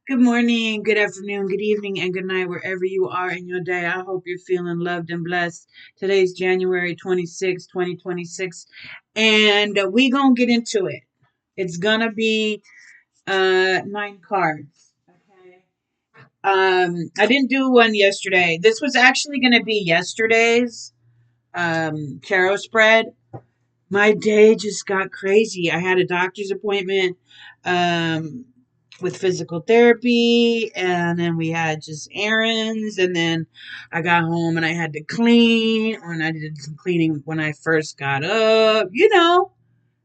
Good morning, good afternoon, good evening, and good night, wherever you are in your day. I hope you're feeling loved and blessed. Today's January 26, 2026, and we going to get into it. It's going to be nine cards. Okay. I didn't do one yesterday. This was actually going to be yesterday's tarot spread. My day just got crazy. I had a doctor's appointment um, with physical therapy, and then we had just errands, and then I got home and I had to clean, and I did some cleaning when I first got up,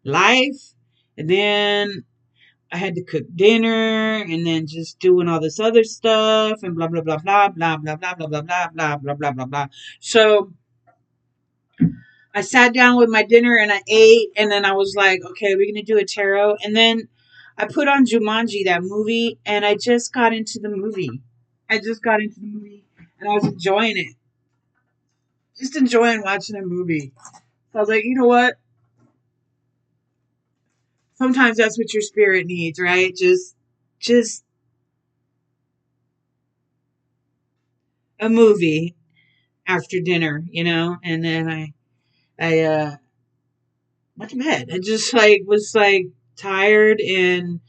life. And then I had to cook dinner, and then just doing all this other stuff, and blah, blah, blah, blah, blah, blah, blah, blah, blah, blah, blah, blah, blah, blah, blah. So, I sat down with my dinner and I ate, and then I was like, okay, we're gonna do a tarot. And then I put on Jumanji, that movie, and I just got into the movie. I just got into the movie and I was enjoying it. Just enjoying watching the movie. So I was like, you know what? Sometimes that's what your spirit needs, right? Just a movie after dinner, and then I went to bed. I just was tired, and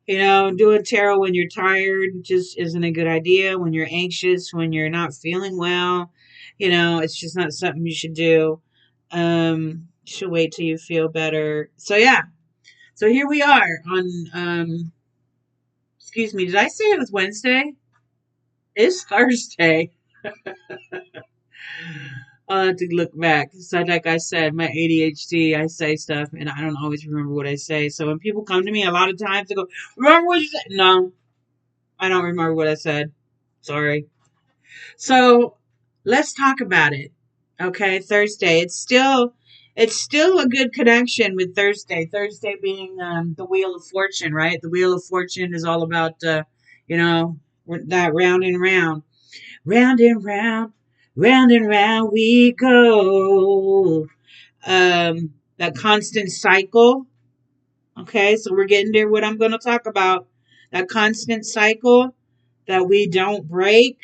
doing tarot when you're tired just isn't a good idea. When you're anxious, when you're not feeling well, it's just not something you should do. You should wait till you feel better. So yeah. So here we are on excuse me, did I say it was Wednesday? It's Thursday. I'll have to look back. So like I said, my ADHD, I say stuff and I don't always remember what I say. So when people come to me a lot of times they go, remember what you said? No, I don't remember what I said. Sorry. So let's talk about it. Okay, Thursday. It's still a good connection with Thursday. Thursday being the Wheel of Fortune, right? The Wheel of Fortune is all about you know that round and round and round we go. That constant cycle. Okay, so we're getting there. What I'm going to talk about, that constant cycle that we don't break.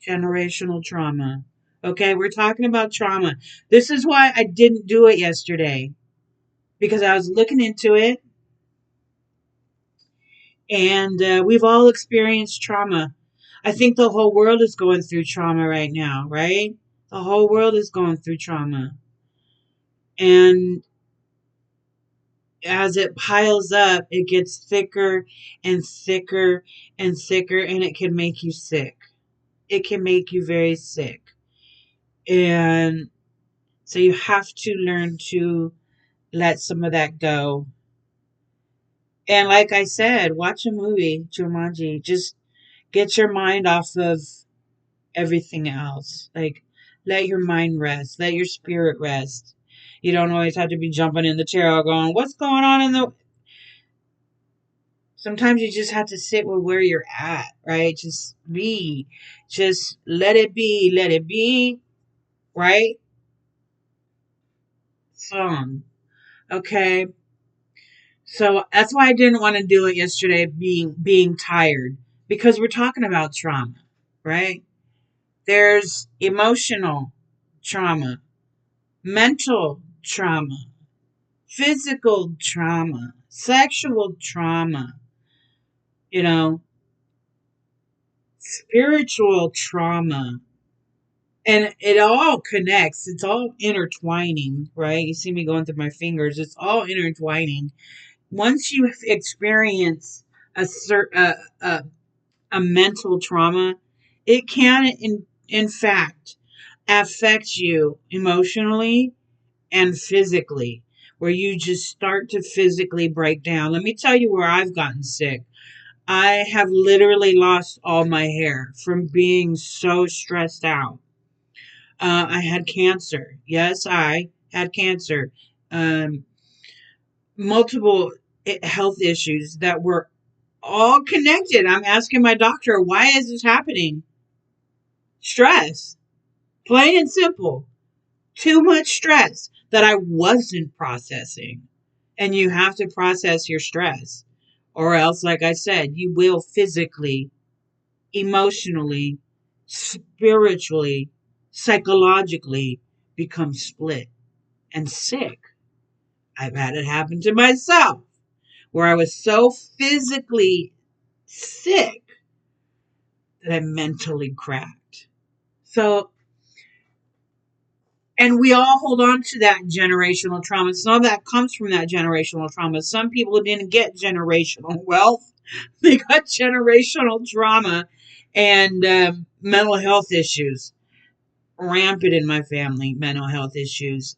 Generational trauma. Okay, we're talking about trauma. This is why I didn't do it yesterday, because I was looking into it, and we've all experienced trauma. I think the whole world is going through trauma right now, right? The whole world is going through trauma. And as it piles up, it gets thicker and thicker and thicker, and it can make you sick. It can make you very sick. And so you have to learn to let some of that go. And like I said, watch a movie, Jumanji. Just get your mind off of everything else. Like, let your mind rest. Let your spirit rest. You don't always have to be jumping in the chair going, what's going on in the... Sometimes you just have to sit with where you're at, right? Just be. Just let it be. Let it be, right? Song. Okay. So that's why I didn't want to do it yesterday, being tired, because we're talking about trauma, right? There's emotional trauma, mental trauma, physical trauma, sexual trauma, you know, spiritual trauma. And it all connects. It's all intertwining, right? You see me going through my fingers. It's all intertwining. Once you experience a certain a mental trauma, it can, in fact, affect you emotionally and physically, where you just start to physically break down. Let me tell you where I've gotten sick. I have literally lost all my hair from being so stressed out. I had cancer. Yes, I had cancer. Um, Multiple health issues that were all connected. I'm asking my doctor, why is this happening? Stress. Plain and simple. Too much stress that I wasn't processing. And you have to process your stress, Or else, like I said, you will physically, emotionally, spiritually, psychologically become split and sick. I've had it happen to myself where I was so physically sick that I mentally cracked. So, and we all hold on to that generational trauma. Some of that comes from that generational trauma. Some people didn't get generational wealth, they got generational trauma and mental health issues rampant in my family. Mental health issues.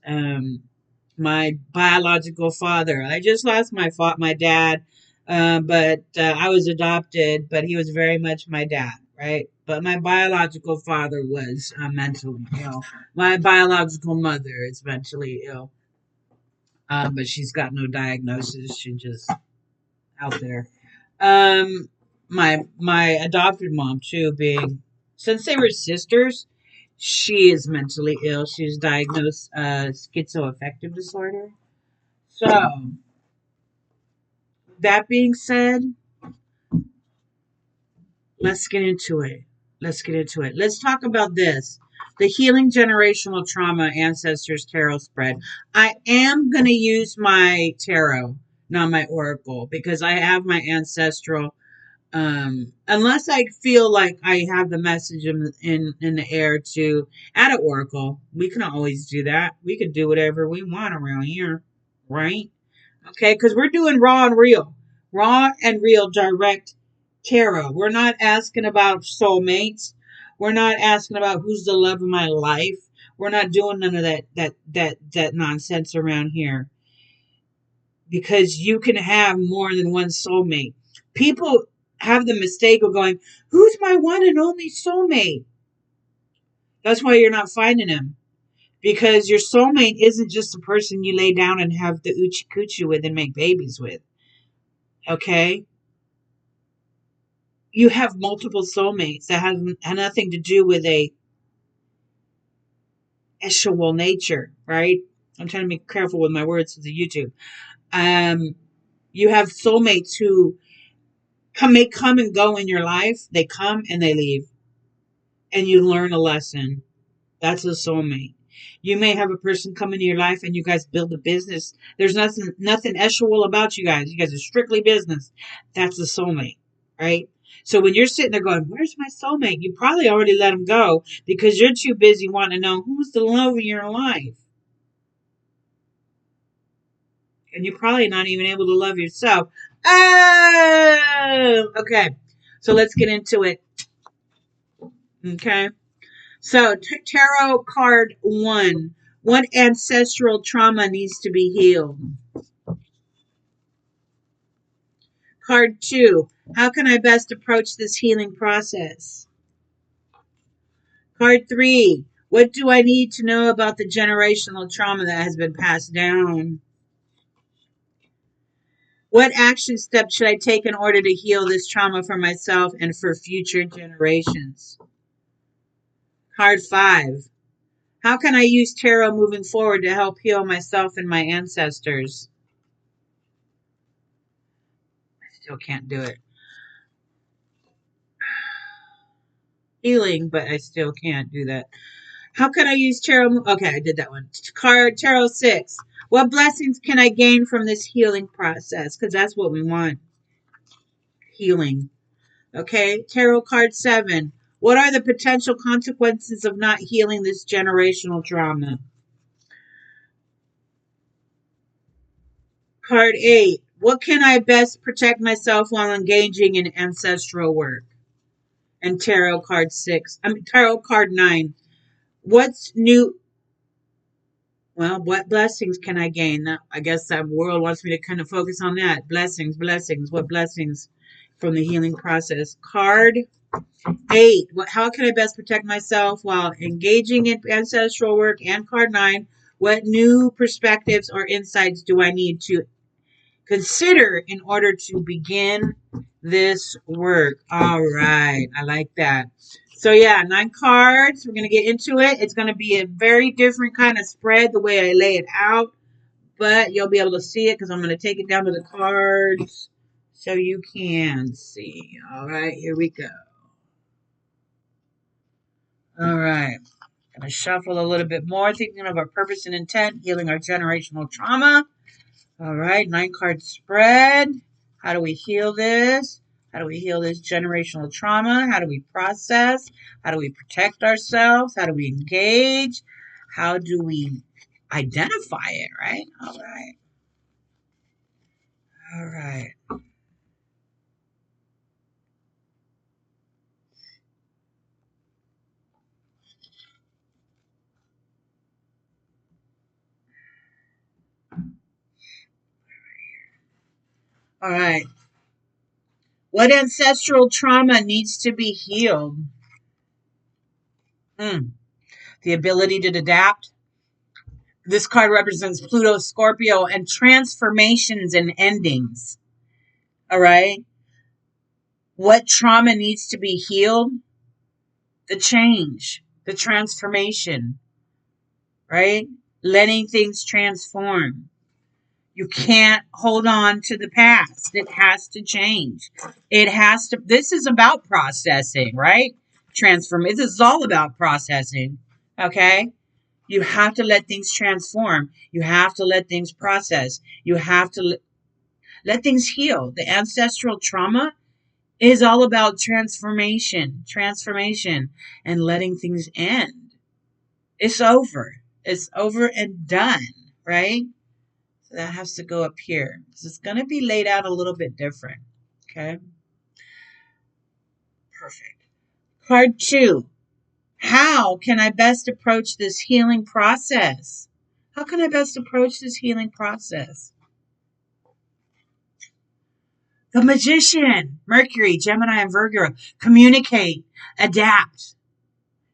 My biological father. I just lost my dad, but I was adopted. But he was very much my dad, right? But my biological father was mentally ill. My biological mother is mentally ill, but she's got no diagnosis. She just out there. Um, my adopted mom too, being since they were sisters, she is mentally ill. She was diagnosed schizoaffective disorder. So that being said, let's get into it. Let's get into it. Let's talk about this. The Healing Generational Trauma Ancestors Tarot Spread. I am going to use my tarot, not my oracle, because I have my ancestral. Unless I feel like I have the message in the air to add an oracle, we can always do that. We can do whatever we want around here, right? Okay, because we're doing raw and real direct tarot. We're not asking about soulmates. We're not asking about who's the love of my life. We're not doing none of that nonsense around here because you can have more than one soulmate. People have the mistake of going, "Who's my one and only soulmate?" That's why you're not finding him because your soulmate isn't just a person you lay down and have the oochie coochie with and make babies with. Okay, you have multiple soulmates that have nothing to do with a sexual nature, right? I'm trying to be careful with my words with the YouTube. Um, you have soulmates who may come and go in your life. They come and they leave, and you learn a lesson. That's a soulmate. You may have a person come into your life and you guys build a business. There's nothing sexual about you guys. You guys are strictly business. That's a soulmate, right? So when you're sitting there going, "Where's my soulmate?" You probably already let him go because you're too busy wanting to know who's the love of your life. And you're probably not even able to love yourself. Oh, okay. So let's get into it. Okay. So, tarot card 1. What ancestral trauma needs to be healed? Card 2. How can I best approach this healing process? Card 3. What do I need to know about the generational trauma that has been passed down? What action steps should I take in order to heal this trauma for myself and for future generations? Card 5. How can I use tarot moving forward to help heal myself and my ancestors? I still can't do it. Healing, but I still can't do that. How can I use tarot? Okay, I did that one. Card tarot 6. What blessings can I gain from this healing process? Because that's what we want. Healing. Okay, tarot card 7. What are the potential consequences of not healing this generational trauma? Card 8. What can I best protect myself while engaging in ancestral work? And tarot card 9. What's new? Well, what blessings can I gain? I guess that world wants me to kind of focus on that. Blessings, blessings. What blessings from the healing process? Card 8. How can I best protect myself while engaging in ancestral work? And card 9. What new perspectives or insights do I need to consider in order to begin this work? All right. I like that. So yeah, 9 cards. We're going to get into it. It's going to be a very different kind of spread the way I lay it out, but you'll be able to see it because I'm going to take it down to the cards so you can see. All right, here we go. All right. Gonna shuffle a little bit more, thinking of our purpose and intent, healing our generational trauma. All right, 9 card spread. How do we heal this? How do we heal this generational trauma? How do we process? How do we protect ourselves? How do we engage? How do we identify it, right? All right. All right. All right. What ancestral trauma needs to be healed? The ability to adapt. This card represents Pluto, Scorpio, and transformations and endings. All right. What trauma needs to be healed? The change, the transformation, right? Letting things transform. You can't hold on to the past. It has to change. It has to, this is about processing, right? Transform. This is all about processing. Okay. You have to let things transform. You have to let things process. You have to let things heal. The ancestral trauma is all about transformation, and letting things end. It's over. It's over and done, right? So that has to go up here. So it's going to be laid out a little bit different. Okay. Perfect. Card 2. How can I best approach this healing process? How can I best approach this healing process? The Magician, Mercury, Gemini, and Virgo. Communicate, adapt.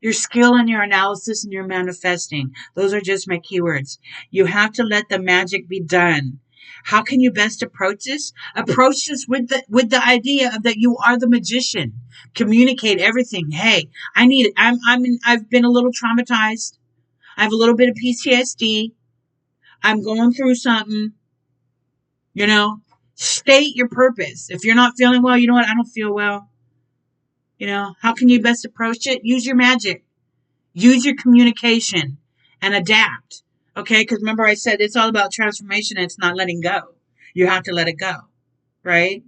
Your skill and your analysis and your manifesting. Those are just my keywords. You have to let the magic be done. How can you best approach this? Approach this with the idea of that you are the magician. Communicate everything. Hey, I've been a little traumatized. I have a little bit of PTSD. I'm going through something. You know, state your purpose. If you're not feeling well, you know what? I don't feel well. You know, how can you best approach it? Use your magic. Use your communication and adapt. Okay, because remember I said it's all about transformation and it's not letting go. You have to let it go, right?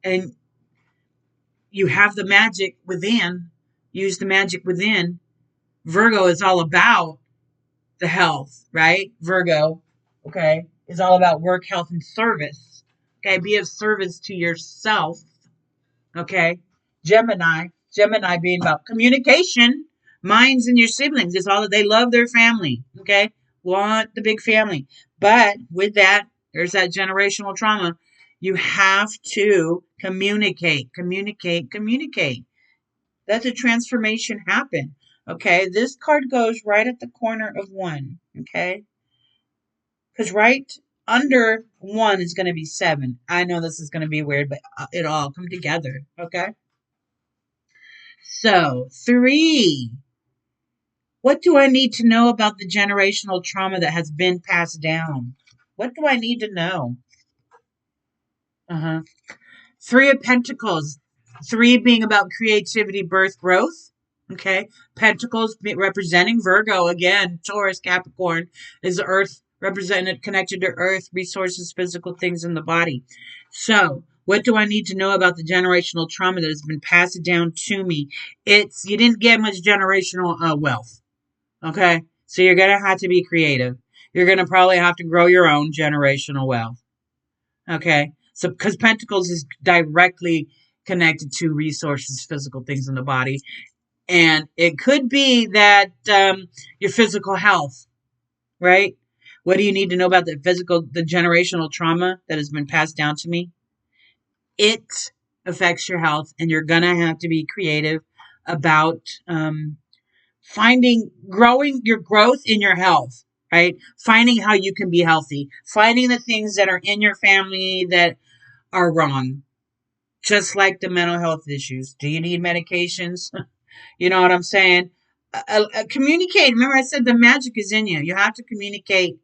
And you have the magic within. Use the magic within. Virgo is all about the health, right? Virgo, okay, is all about work, health, and service. Okay, be of service to yourself. Okay, Gemini being about communication, minds and your siblings. It's all that they love their family. Okay, want the big family, but with that, there's that generational trauma. You have to communicate. Let the transformation happen. Okay, this card goes right at the corner of 1. Okay, because right under 1 is going to be 7. I know this is going to be weird, but it all come together. Okay. So, 3. What do I need to know about the generational trauma that has been passed down? What do I need to know? Uh-huh. 3 of Pentacles. 3 being about creativity, birth, growth. Okay. Pentacles representing Virgo. Again, Taurus, Capricorn is Earth represented, connected to Earth, resources, physical things in the body. So, what do I need to know about the generational trauma that has been passed down to me? It's, you didn't get much generational wealth. Okay. So you're going to have to be creative. You're going to probably have to grow your own generational wealth. Okay. So, because Pentacles is directly connected to resources, physical things in the body. And it could be that your physical health, right? What do you need to know about the generational trauma that has been passed down to me? It affects your health, and you're going to have to be creative about growing your growth in your health, right? Finding how you can be healthy, finding the things that are in your family that are wrong, just like the mental health issues. Do you need medications? You know what I'm saying? Communicate. Remember I said the magic is in you. You have to communicate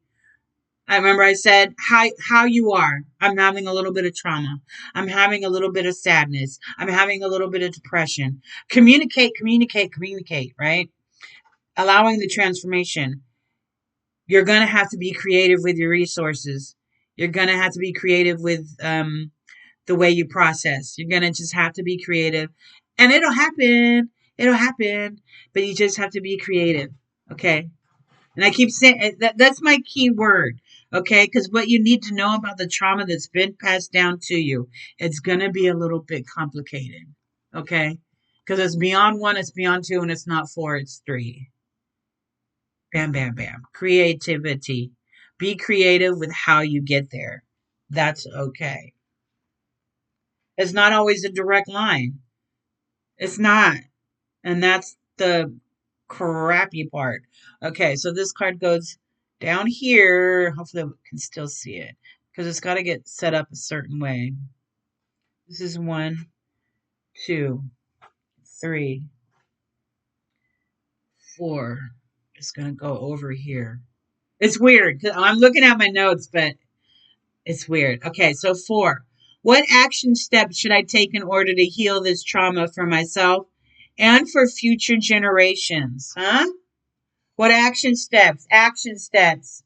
I remember I said how you are. I'm having a little bit of trauma. I'm having a little bit of sadness. I'm having a little bit of depression. Communicate, communicate, communicate, right? Allowing the transformation. You're going to have to be creative with your resources. You're going to have to be creative with the way you process. You're going to just have to be creative. And it'll happen. It'll happen. But you just have to be creative. Okay. And I keep saying that's my key word. Okay. Because what you need to know about the trauma that's been passed down to you, it's going to be a little bit complicated. Okay. Because it's beyond one, it's beyond two, and it's not four, it's three. Bam, bam, bam. Creativity. Be creative with how you get there. That's okay. It's not always a direct line. It's not. And that's the crappy part. Okay, so this card goes down here. Hopefully, I can still see it because it's got to get set up a certain way. This is 1, 2, 3, 4. It's going to go over here. It's weird because I'm looking at my notes, but it's weird. Okay, so 4. What action steps should I take in order to heal this trauma for myself and for future generations? Huh? What action steps? Action steps.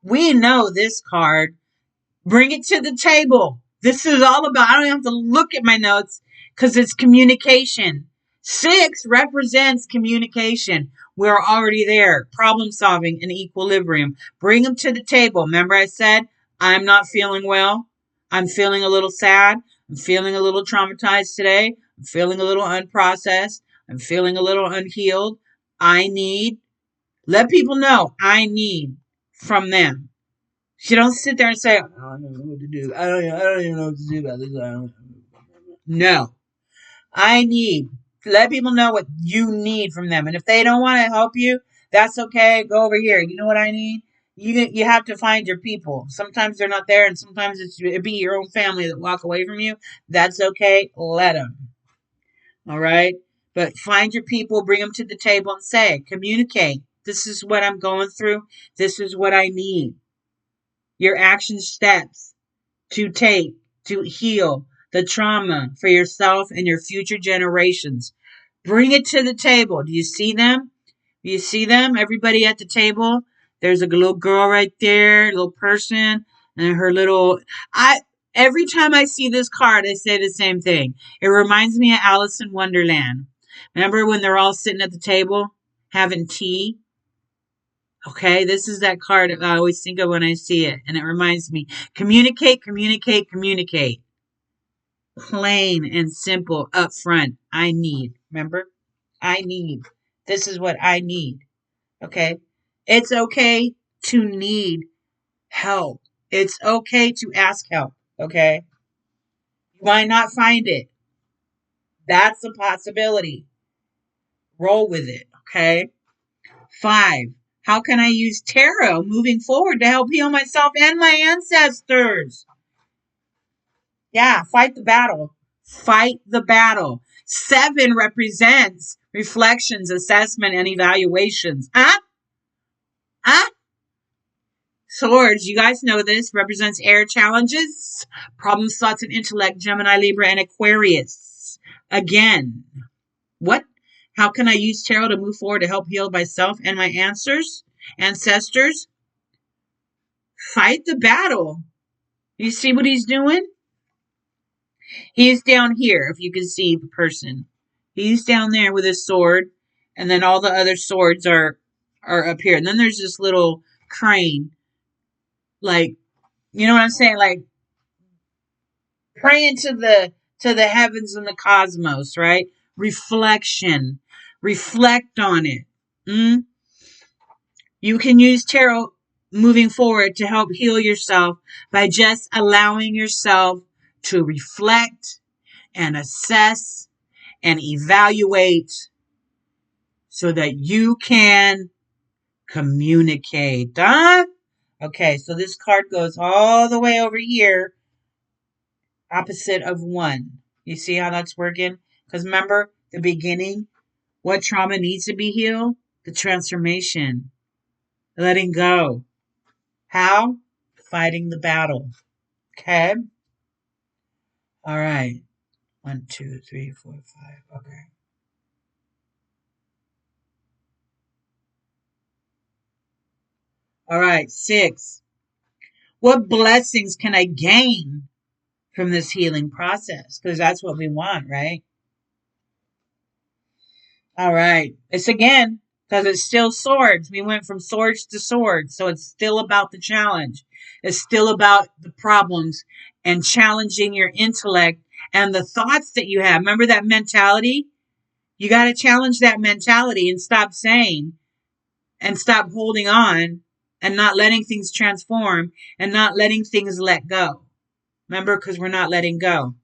We know this card. Bring it to the table. This is all about, I don't have to look at my notes because it's communication. 6 represents communication. We're already there. Problem solving and equilibrium. Bring them to the table. Remember I said, I'm not feeling well. I'm feeling a little sad. I'm feeling a little traumatized today. I'm feeling a little unprocessed. I'm feeling a little unhealed. Let people know I need from them. You don't sit there and say, I don't know what to do. I don't even know what to do about this. No. I need. Let people know what you need from them. And if they don't want to help you, that's okay. Go over here. You know what I need? You have to find your people. Sometimes they're not there, and sometimes it be your own family that walk away from you. That's okay. Let them. All right? But find your people, bring them to the table and say, communicate. This is what I'm going through. This is what I need. Your action steps to take to heal the trauma for yourself and your future generations. Bring it to the table. Do you see them? Do you see them? Everybody at the table. There's a little girl right there, a little person, and her little. I every time I see this card, I say the same thing. It reminds me of Alice in Wonderland. Remember when they're all sitting at the table having tea? Okay, this is that card I always think of when I see it, and it reminds me communicate, communicate, communicate. Plain and simple up front. I need. Remember? I need. This is what I need. Okay? It's okay to need help. It's okay to ask help. Okay? You might not find it. That's a possibility. Roll with it. Okay? 5. How can I use tarot moving forward to help heal myself and my ancestors? Yeah, fight the battle. Fight the battle. 7 represents reflections, assessment, and evaluations. Huh? Huh? Swords, you guys know this, represents air challenges, problems, thoughts, and intellect, Gemini, Libra, and Aquarius. Again, what? How can I use tarot to move forward to help heal myself and my ancestors? Fight the battle. You see what he's doing? He's down here, if you can see the person. He's down there with his sword, and then all the other swords are up here. And then there's this little crane, like, you know what I'm saying? Like praying to the heavens and the cosmos, right? Reflection. Reflect on it. Mm? You can use tarot moving forward to help heal yourself by just allowing yourself to reflect and assess and evaluate so that you can communicate. Huh? Okay, so this card goes all the way over here, opposite of 1. You see how that's working? Because remember, the beginning, what trauma needs to be healed? The transformation, letting go. How? Fighting the battle. Okay? All right. 1, 2, 3, 4, 5. Okay. All right. 6. What blessings can I gain from this healing process? Because that's what we want, right? All right. It's again, because it's still swords. We went from swords to swords. So it's still about the challenge. It's still about the problems and challenging your intellect and the thoughts that you have. Remember that mentality? You got to challenge that mentality and stop saying and stop holding on and not letting things transform and not letting things let go. Remember, because we're not letting go.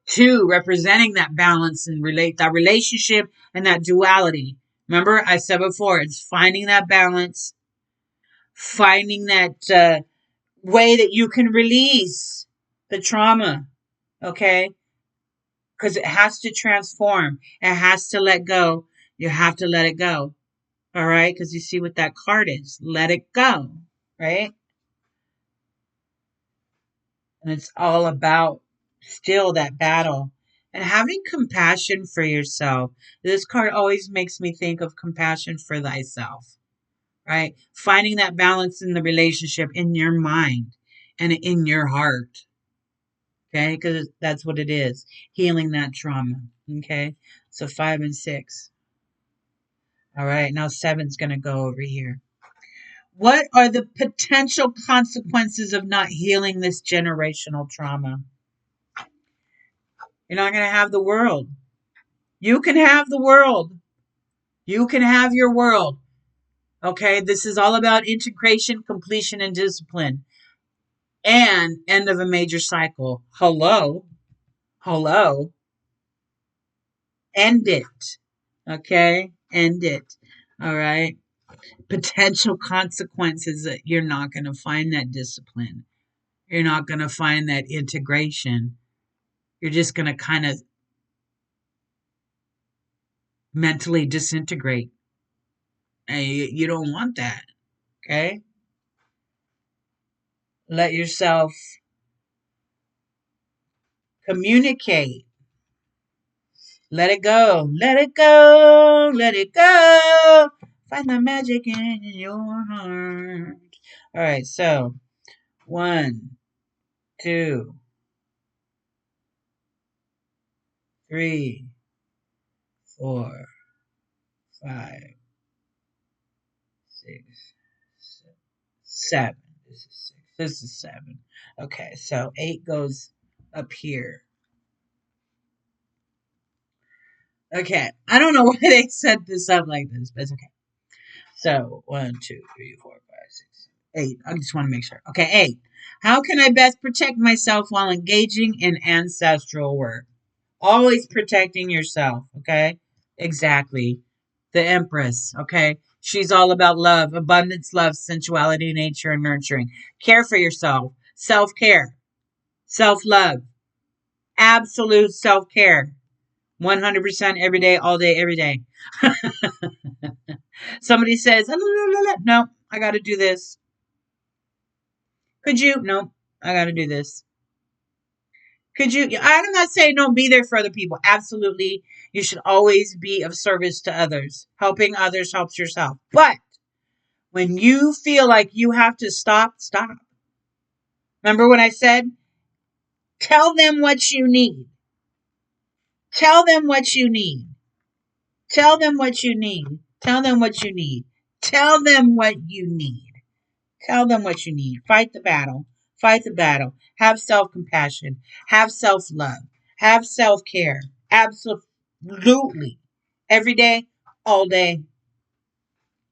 2, representing that balance and that relationship and that duality. Remember, I said before, it's finding that balance, finding that way that you can release the trauma, okay? Because it has to transform, it has to let go. You have to let it go, all right? Because you see what that card is, let it go, right? And it's all about still that battle and having compassion for yourself. This card always makes me think of compassion for thyself, right? Finding that balance in the relationship in your mind and in your heart, okay? Because that's what it is, healing that trauma, okay? So 5 and 6. All right, now 7's going to go over here. What are the potential consequences of not healing this generational trauma? You're not going to have the world. You can have the world. You can have your world. Okay, this is all about integration, completion, and discipline. And end of a major cycle. Hello. Hello. End it. Okay, end it. All right. Potential consequences that you're not going to find that discipline. You're not going to find that integration. You're just going to kind of mentally disintegrate. And you don't want that. Okay. Let yourself communicate. Let it go. Let it go. Let it go. Find the magic in your heart. All right. So 1, 2, 3, 4, 5, 6, 7. This is 6. This is 7. Okay. So 8 goes up here. Okay. I don't know why they set this up like this, but it's okay. So 1, 2, 3, 4, 5, 6, 8. I just want to make sure. Okay, 8. How can I best protect myself while engaging in ancestral work? Always protecting yourself, okay? Exactly. The Empress, okay? She's all about love, abundance, love, sensuality, nature, and nurturing. Care for yourself. Self-care. Self-love. Absolute self-care. 100% every day, all day, every day. Somebody says, no, I got to do this. Could you? No, I got to do this. Could you? I'm not saying don't be there for other people. Absolutely. You should always be of service to others. Helping others helps yourself. But when you feel like you have to stop, stop. Remember what I said? Tell them what you need. Tell them what you need. Tell them what you need. Tell them what you need. Tell them what you need. Tell them what you need. Fight the battle. Fight the battle. Have self compassion. Have self love. Have self care. Absolutely. Every day, all day,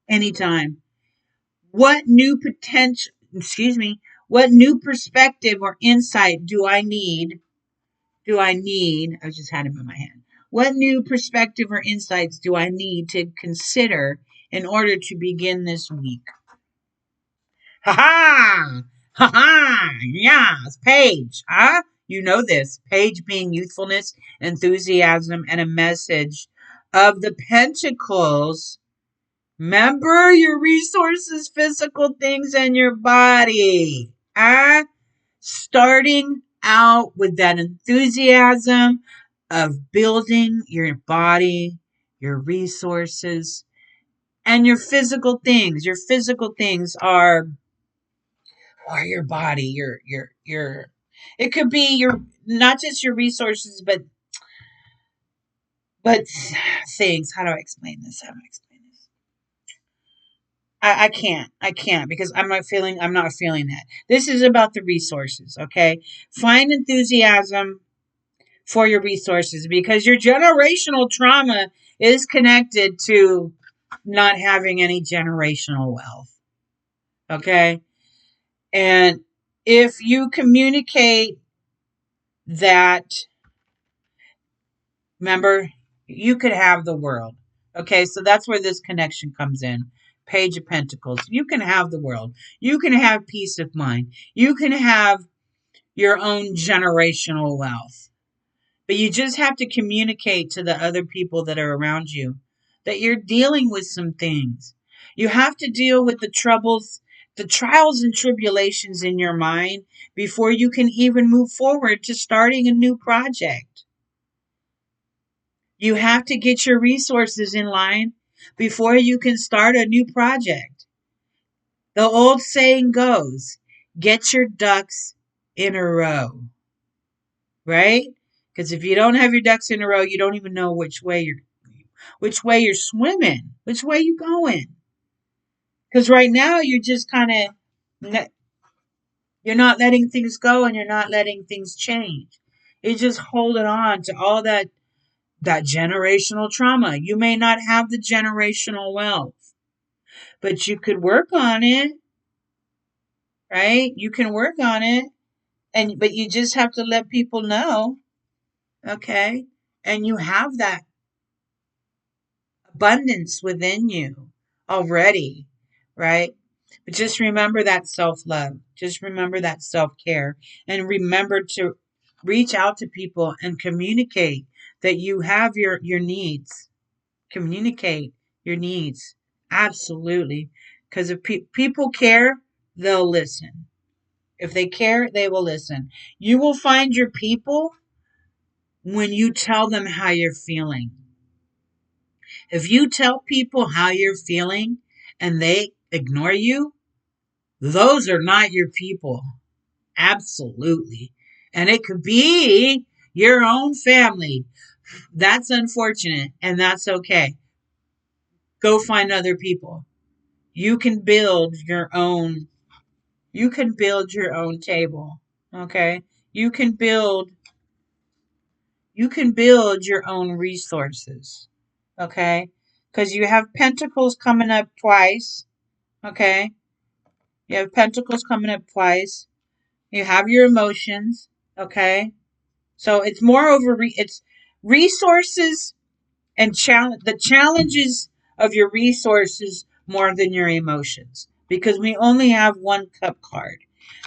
anytime. What new potential, what new perspective or insight do I need? I just had them in my hand. What new perspective or insights do I need to consider in order to begin this week? Ha ha! Ha ha! Yes, Page. Huh? You know this. Page being youthfulness, enthusiasm, and a message of the Pentacles Remember your resources, physical things, and your body. Starting out with that enthusiasm of building your body, your resources, and your physical things. Your physical things are your body, your it could be your not just your resources, but things. How do I explain this? How do I explain this? I can't because I'm not feeling that. This is about the resources, okay? Find enthusiasm for your resources because your generational trauma is connected to not having any generational wealth, okay? And if you communicate that, remember, you could have the world. Okay, so that's where this connection comes in. Page of Pentacles. You can have the world. You can have peace of mind. You can have your own generational wealth. But you just have to communicate to the other people that are around you that you're dealing with some things. You have to deal with the troubles, the trials and tribulations in your mind before you can even move forward to starting a new project. You have to get your resources in line before you can start a new project. The old saying goes, get your ducks in a row, right? Because if you don't have your ducks in a row, you don't even know which way you're swimming, which way you going. Because right now you're just kind of you're not letting things go and you're not letting things change. You're just holding on to all that generational trauma. You may not have the generational wealth, but you could work on it, right? You can work on it, and but you just have to let people know, okay? And you have that abundance within you already, right? But just remember that self love. Just remember that self care. And remember to reach out to people and communicate that you have your needs. Communicate your needs. Absolutely. Because if people care, they'll listen. If they care, they will listen. You will find your people when you tell them how you're feeling. If you tell people how you're feeling and they ignore you, those are not your people. Absolutely. And it could be your own family. That's unfortunate and that's okay. Go find other people. You can build your own table. Okay? You can build your own resources. Okay? Cuz you have pentacles coming up twice. Okay? You have pentacles coming up twice. You have your emotions, okay? So it's more over it's resources and the challenges of your resources more than your emotions because we only have one cup card.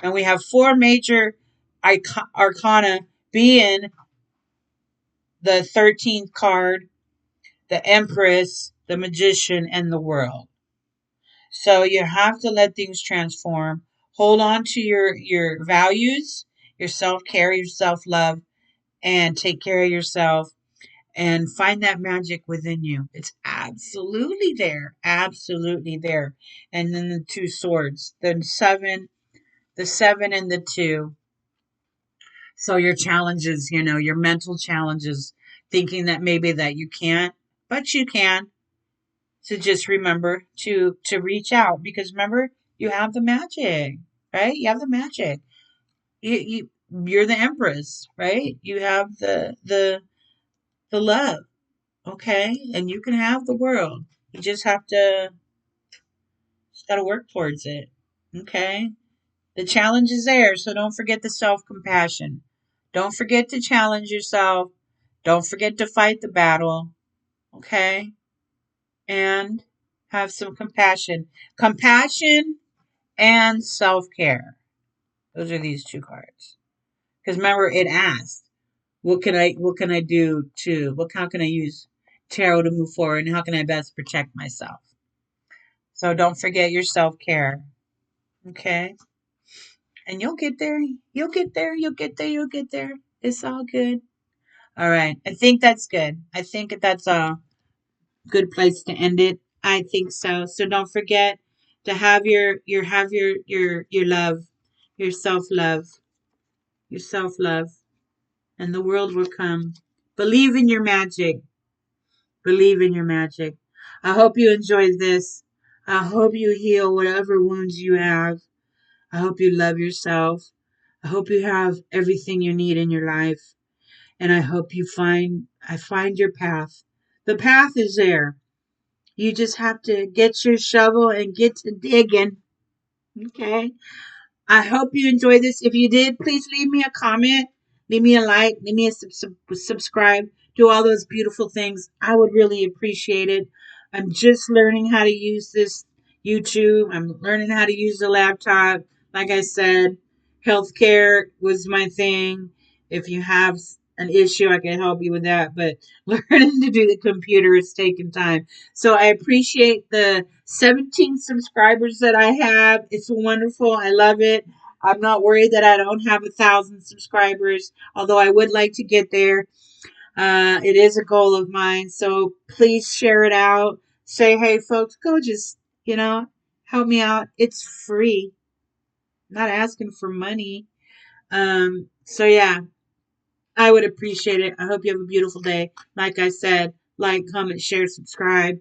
And we have four major arcana being the 13th card, the Empress, the Magician, and the World. So you have to let things transform. Hold on to your values, your self-care, your self-love, and take care of yourself and find that magic within you. It's absolutely there. Absolutely there. And then the two swords, the seven and the two. So your challenges, your mental challenges, thinking that maybe that you can't, but you can. So just remember to reach out because remember you have the magic, right? You have the magic. You're the empress, right? You have the love, okay? And you can have the world. You just got to work towards it, okay? The challenge is there, so don't forget the self-compassion. Don't forget to challenge yourself. Don't forget to fight the battle, okay? And have some compassion. Compassion and self-care. Those are these two cards. Because remember, it asked, what can I do how can I use tarot to move forward and how can I best protect myself? So don't forget your self-care. Okay? And you'll get there. You'll get there. You'll get there. You'll get there. It's all good. All right. I think that's good. I think that's a good place to end it. I think so. So don't forget to have your love, your self-love, your self-love, and the world will come. Believe in your magic. Believe in your magic. I hope you enjoyed this. I hope you heal whatever wounds you have. I hope you love yourself. I hope you have everything you need in your life. And I hope I find your path. The path is there. You just have to get your shovel and get to digging. Okay? I hope you enjoyed this. If you did, please leave me a comment, leave me a like, leave me a subscribe, do all those beautiful things. I would really appreciate it. I'm just learning how to use this YouTube. I'm learning how to use the laptop. Like I said, healthcare was my thing. If you have an issue, I can help you with that. But learning to do the computer is taking time. So I appreciate the 17 subscribers that I have. It's wonderful. I love it. I'm not worried that I don't have 1,000 subscribers, although I would like to get there. It is a goal of mine. So please share it out. Say, hey, folks, go just, help me out. It's free. I'm not asking for money. So yeah, I would appreciate it. I hope you have a beautiful day. Like I said, like, comment, share, subscribe.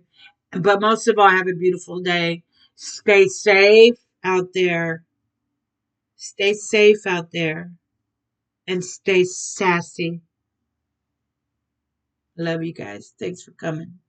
But most of all, have a beautiful day. Stay safe out there. Stay safe out there. And stay sassy. Love you guys. Thanks for coming.